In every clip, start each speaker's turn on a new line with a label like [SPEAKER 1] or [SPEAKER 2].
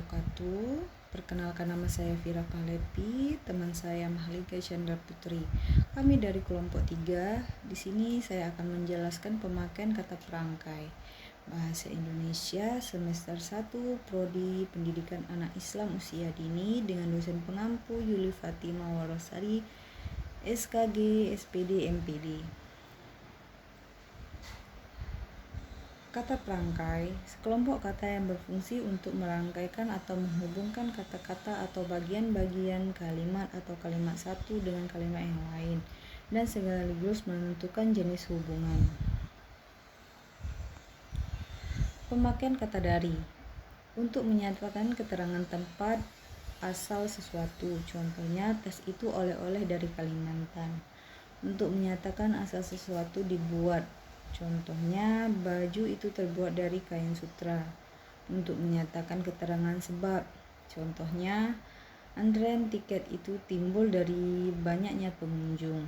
[SPEAKER 1] wabarakatuh. Perkenalkan, nama saya Vira Palepi, teman saya Mahlika Chandra Putri. Kami dari kelompok 3. Di sini saya akan menjelaskan pemakaian kata perangkai Bahasa Indonesia semester 1 Prodi Pendidikan Anak Islam Usia Dini dengan dosen pengampu Yuli Fatima Warosari, SKG, SPD, MPD. Kata perangkai, sekelompok kata yang berfungsi untuk merangkaikan atau menghubungkan kata-kata atau bagian-bagian kalimat atau kalimat satu dengan kalimat yang lain, dan sekaligus menentukan jenis hubungan. Pemakaian kata dari untuk menyatakan keterangan tempat asal sesuatu, contohnya tas itu oleh-oleh dari Kalimantan. Untuk menyatakan asal sesuatu dibuat, contohnya baju itu terbuat dari kain sutra. Untuk menyatakan keterangan sebab, contohnya antrean tiket itu timbul dari banyaknya pengunjung.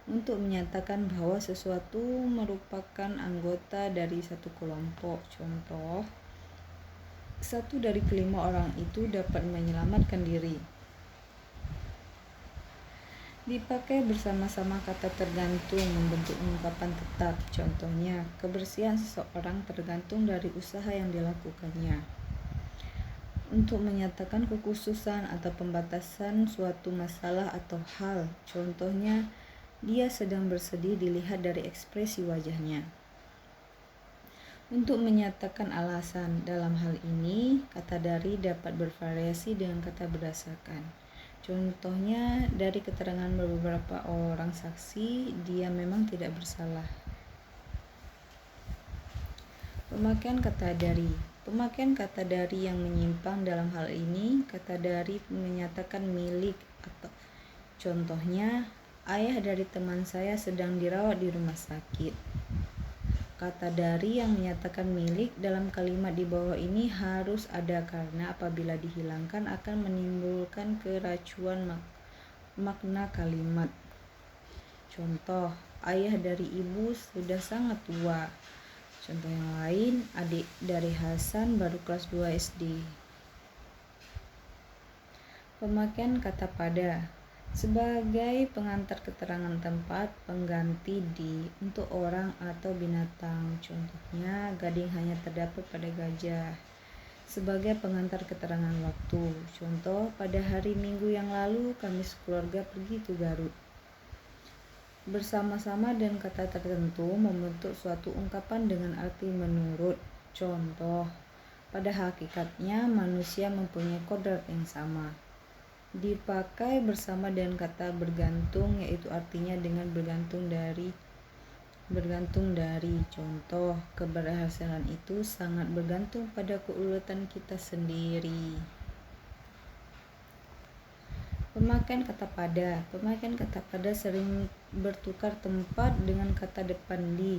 [SPEAKER 1] Untuk menyatakan bahwa sesuatu merupakan anggota dari satu kelompok, contoh 1 dari 5 orang itu dapat menyelamatkan diri. Dipakai bersama-sama kata tergantung membentuk ungkapan tetap. Contohnya, kebersihan seseorang tergantung dari usaha yang dilakukannya. Untuk menyatakan kekhususan atau pembatasan suatu masalah atau hal. Contohnya, dia sedang bersedih dilihat dari ekspresi wajahnya. Untuk menyatakan alasan, dalam hal ini kata dari dapat bervariasi dengan kata berdasarkan. Contohnya, dari keterangan beberapa orang saksi, dia memang tidak bersalah. Pemakaian kata dari. Pemakaian kata dari yang menyimpang dalam hal ini, kata dari menyatakan milik atau contohnya, ayah dari teman saya sedang dirawat di rumah sakit. Kata dari yang menyatakan milik dalam kalimat di bawah ini harus ada karena apabila dihilangkan akan menimbulkan keracuan makna kalimat. Contoh, ayah dari ibu sudah sangat tua. Contoh yang lain, adik dari Hasan baru kelas 2 SD. Pemakaian kata pada sebagai pengantar keterangan tempat, pengganti di untuk orang atau binatang. Contohnya, gading hanya terdapat pada gajah. Sebagai pengantar keterangan waktu. Contoh, pada hari Minggu yang lalu kami sekeluarga pergi ke Garut. Bersama-sama dan kata tertentu membentuk suatu ungkapan dengan arti menurut. Contoh, pada hakikatnya manusia mempunyai kodrat yang sama. Dipakai bersama dengan kata bergantung, yaitu artinya dengan bergantung dari. Contoh, keberhasilan itu sangat bergantung pada keuletan kita sendiri. Pemakaian kata pada. Pemakaian kata pada sering bertukar tempat dengan kata depan di.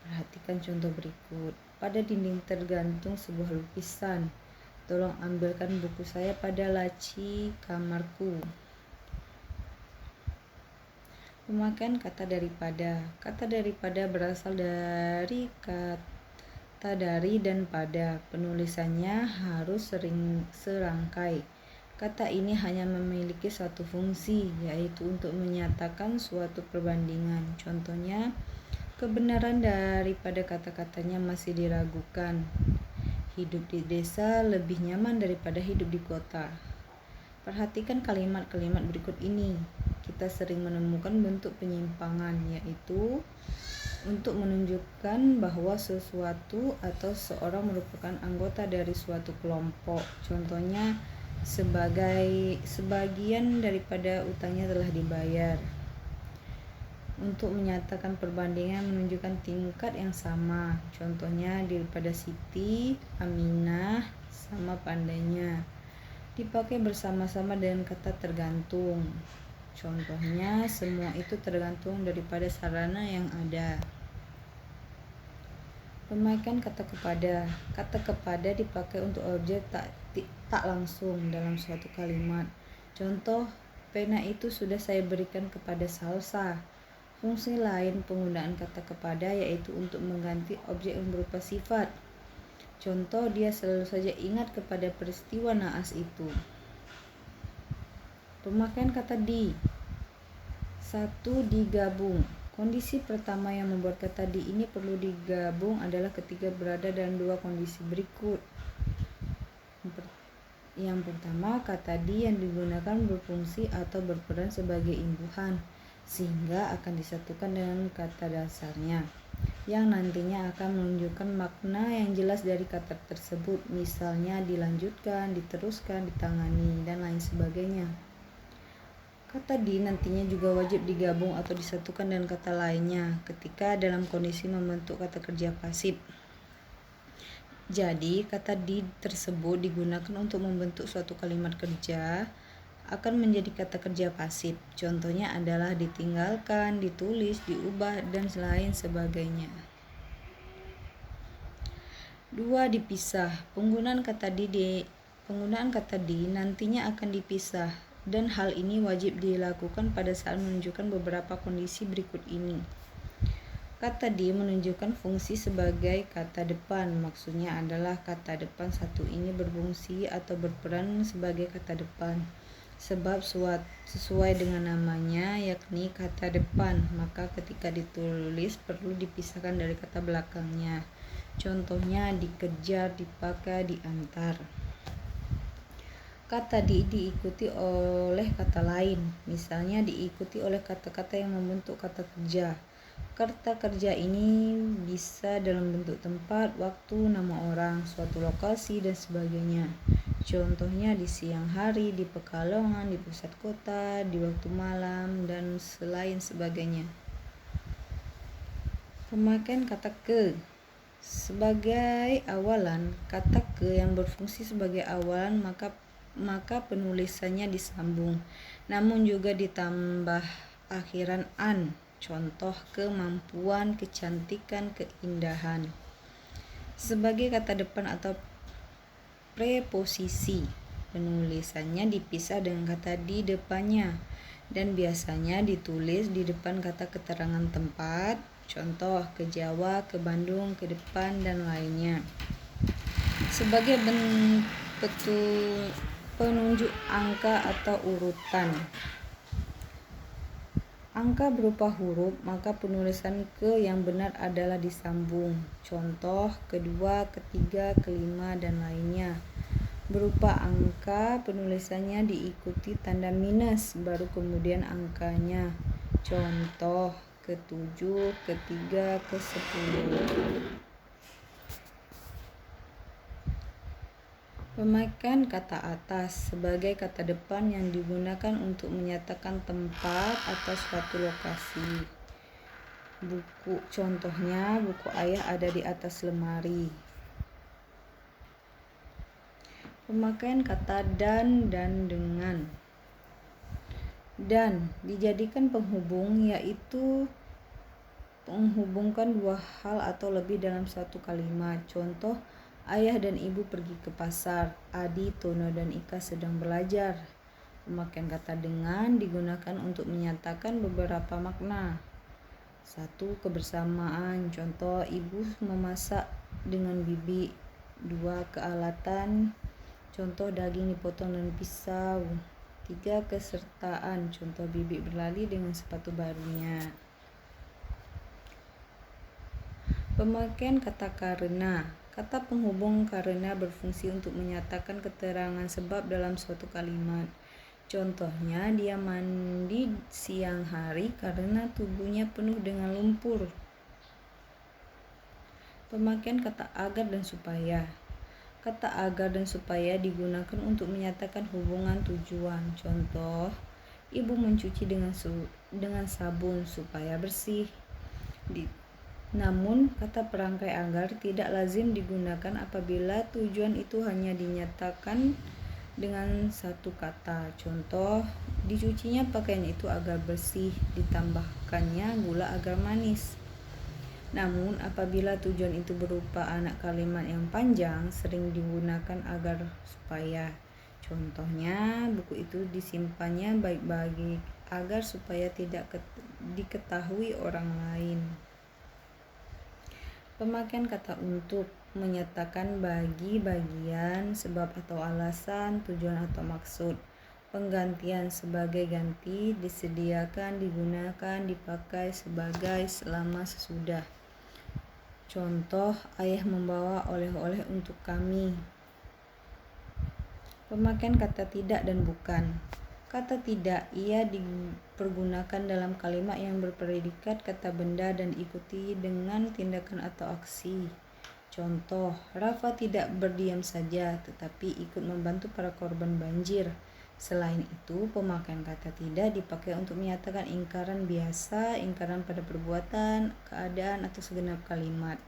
[SPEAKER 1] Perhatikan contoh berikut. Pada dinding tergantung sebuah lukisan. Tolong ambilkan buku saya pada laci kamarku. Pemakaian kata daripada. Kata daripada berasal dari kata dari dan pada. Penulisannya harus serangkai. Kata ini hanya memiliki satu fungsi, yaitu untuk menyatakan suatu perbandingan. Contohnya, kebenaran daripada kata-katanya masih diragukan. Hidup di desa lebih nyaman daripada hidup di kota. Perhatikan kalimat-kalimat berikut ini. Kita sering menemukan bentuk penyimpangan, yaitu untuk menunjukkan bahwa sesuatu atau seorang merupakan anggota dari suatu kelompok. Contohnya, sebagian daripada utangnya telah dibayar. Untuk menyatakan perbandingan menunjukkan tingkat yang sama. Contohnya, daripada Siti, Aminah sama pandainya. Dipakai bersama-sama dengan kata tergantung. Contohnya, semua itu tergantung daripada sarana yang ada. Pemakaian kata kepada. Kata kepada dipakai untuk objek tak langsung dalam suatu kalimat. Contoh, pena itu sudah saya berikan kepada Salsa. Fungsi lain penggunaan kata kepada yaitu untuk mengganti objek yang berupa sifat. Contoh, dia selalu saja ingat kepada peristiwa naas itu. Pemakaian kata di. 1. Digabung. Kondisi pertama yang membuat kata di ini perlu digabung adalah ketika berada dalam dua kondisi berikut. Yang pertama, kata di yang digunakan berfungsi atau berperan sebagai imbuhan, sehingga akan disatukan dengan kata dasarnya, yang nantinya akan menunjukkan makna yang jelas dari kata tersebut, misalnya dilanjutkan, diteruskan, ditangani, dan lain sebagainya. Kata di nantinya juga wajib digabung atau disatukan dengan kata lainnya ketika dalam kondisi membentuk kata kerja pasif. Jadi, kata di tersebut digunakan untuk membentuk suatu kalimat kerja akan menjadi kata kerja pasif. Contohnya adalah ditinggalkan, ditulis, diubah, dan lain sebagainya. 2. Dipisah. Penggunaan kata di nantinya akan dipisah, dan hal ini wajib dilakukan pada saat menunjukkan beberapa kondisi berikut ini. Kata di menunjukkan fungsi sebagai kata depan. Maksudnya adalah kata depan satu ini berfungsi atau berperan sebagai kata depan. Sebab sesuai dengan namanya, yakni kata depan, maka ketika ditulis perlu dipisahkan dari kata belakangnya. Contohnya dikejar, dipakai, diantar. Kata di diikuti oleh kata lain, misalnya diikuti oleh kata-kata yang membentuk kata kerja. Kata kerja ini bisa dalam bentuk tempat, waktu, nama orang, suatu lokasi, dan sebagainya. Contohnya di siang hari, di Pekalongan, di pusat kota, di waktu malam, dan lain sebagainya. Pemakaian kata ke. Sebagai awalan, kata ke yang berfungsi sebagai awalan maka penulisannya disambung, namun juga ditambah akhiran an. Contoh, kemampuan, kecantikan, keindahan. Sebagai kata depan atau preposisi, penulisannya dipisah dengan kata di depannya dan biasanya ditulis di depan kata keterangan tempat. Contoh, ke Jawa, ke Bandung, ke depan, dan lainnya. Sebagai penunjuk angka atau urutan. Angka berupa huruf, maka penulisan ke yang benar adalah disambung. Contoh, kedua, ketiga, kelima, dan lainnya. Berupa angka, penulisannya diikuti tanda minus, baru kemudian angkanya. Contoh, ke-7, ke-3, ke-10. Pemakaian kata atas sebagai kata depan yang digunakan untuk menyatakan tempat atau suatu lokasi. Contohnya, buku ayah ada di atas lemari. Pemakaian kata dan dengan. Dan dijadikan penghubung, yaitu menghubungkan dua hal atau lebih dalam satu kalimat. Contoh, ayah dan ibu pergi ke pasar. Adi, Tono, dan Ika sedang belajar. Pemakaian kata dengan digunakan untuk menyatakan beberapa makna. 1. Kebersamaan. Contoh, ibu memasak dengan bibi. 2. Kealatan. Contoh, daging dipotong dengan pisau. 3. Kesertaan. Contoh, bibi berlari dengan sepatu barunya. Pemakaian kata karena. Kata penghubung karena berfungsi untuk menyatakan keterangan sebab dalam suatu kalimat. Contohnya, dia mandi siang hari karena tubuhnya penuh dengan lumpur. Pemakaian kata agar dan supaya. Kata agar dan supaya digunakan untuk menyatakan hubungan tujuan. Contoh, ibu mencuci dengan sabun supaya bersih. Namun, kata perangkai agar tidak lazim digunakan apabila tujuan itu hanya dinyatakan dengan satu kata. Contoh, dicucinya pakaian itu agar bersih, ditambahkannya gula agar manis. Namun, apabila tujuan itu berupa anak kalimat yang panjang, sering digunakan agar supaya. Contohnya, buku itu disimpannya baik-baik agar supaya tidak diketahui orang lain. Pemakaian kata untuk. menyatakan bagi bagian, sebab atau alasan, tujuan atau maksud. Penggantian sebagai ganti, disediakan, digunakan, dipakai sebagai, selama, sesudah. Contoh, ayah membawa oleh-oleh untuk kami. Pemakaian kata tidak dan bukan. Kata tidak ia dipergunakan dalam kalimat yang berpredikat kata benda dan diikuti dengan tindakan atau aksi. Contoh, Rafa tidak berdiam saja tetapi ikut membantu para korban banjir. Selain itu, pemakaian kata tidak dipakai untuk menyatakan ingkaran biasa, ingkaran pada perbuatan, keadaan, atau segenap kalimat.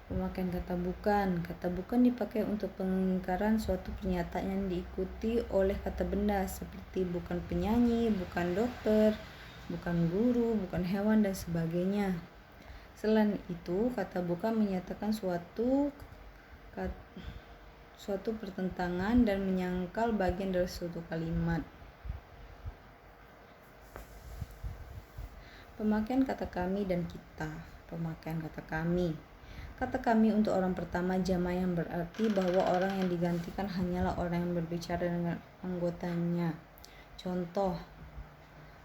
[SPEAKER 1] Pemakaian kata bukan. Kata bukan dipakai untuk pengingkaran suatu pernyataan yang diikuti oleh kata benda seperti bukan penyanyi, bukan dokter, bukan guru, bukan hewan, dan sebagainya. Selain itu, kata bukan menyatakan suatu pertentangan dan menyangkal bagian dari suatu kalimat. Pemakaian kata kami dan kita. Pemakaian kata kami. Kata kami untuk orang pertama jamak yang berarti bahwa orang yang digantikan hanyalah orang yang berbicara dengan anggotanya. Contoh,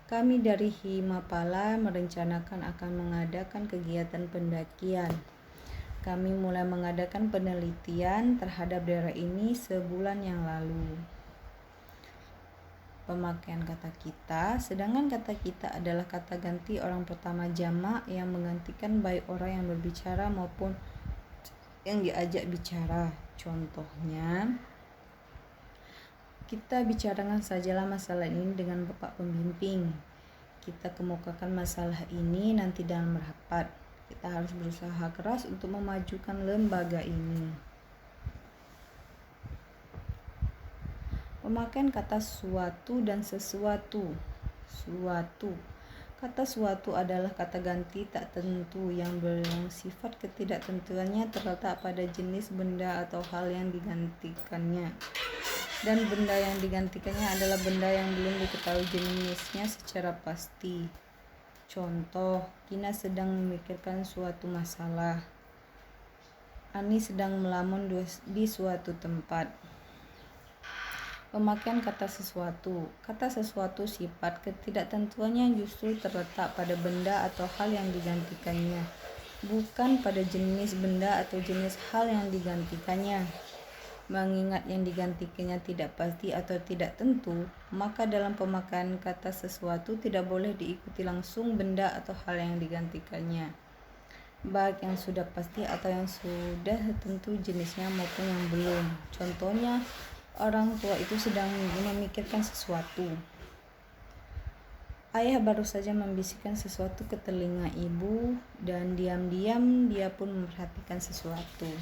[SPEAKER 1] kami dari Himapala merencanakan akan mengadakan kegiatan pendakian. Kami mulai mengadakan penelitian terhadap daerah ini sebulan yang lalu. Pemakaian kata kita, sedangkan kata kita adalah kata ganti orang pertama jamak yang menggantikan baik orang yang berbicara maupun yang diajak bicara. Contohnya, kita bicarakan sajalah masalah ini dengan Bapak Pembimbing. Kita kemukakan masalah ini nanti dalam rapat. Kita harus berusaha keras untuk memajukan lembaga ini. Pemakaian kata suatu dan sesuatu. Suatu. Kata suatu adalah kata ganti tak tentu yang bersifat ketidaktentuannya terletak pada jenis benda atau hal yang digantikannya. Dan benda yang digantikannya adalah benda yang belum diketahui jenisnya secara pasti. Contoh, Kina sedang memikirkan suatu masalah. Ani sedang melamun di suatu tempat. Pemakaian kata sesuatu. Kata sesuatu sifat ketidaktentuannya justru terletak pada benda atau hal yang digantikannya, bukan pada jenis benda atau jenis hal yang digantikannya. Mengingat yang digantikannya tidak pasti atau tidak tentu, maka dalam pemakaian kata sesuatu tidak boleh diikuti langsung benda atau hal yang digantikannya, baik yang sudah pasti atau yang sudah tentu jenisnya maupun yang belum. Contohnya, orang tua itu sedang memikirkan sesuatu. Ayah baru saja membisikkan sesuatu ke telinga ibu dan diam-diam dia pun memperhatikan sesuatu.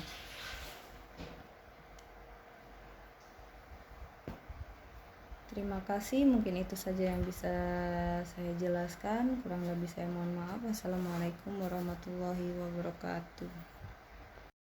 [SPEAKER 1] Terima kasih, mungkin itu saja yang bisa saya jelaskan. Kurang lebih saya mohon maaf. Wassalamualaikum warahmatullahi wabarakatuh.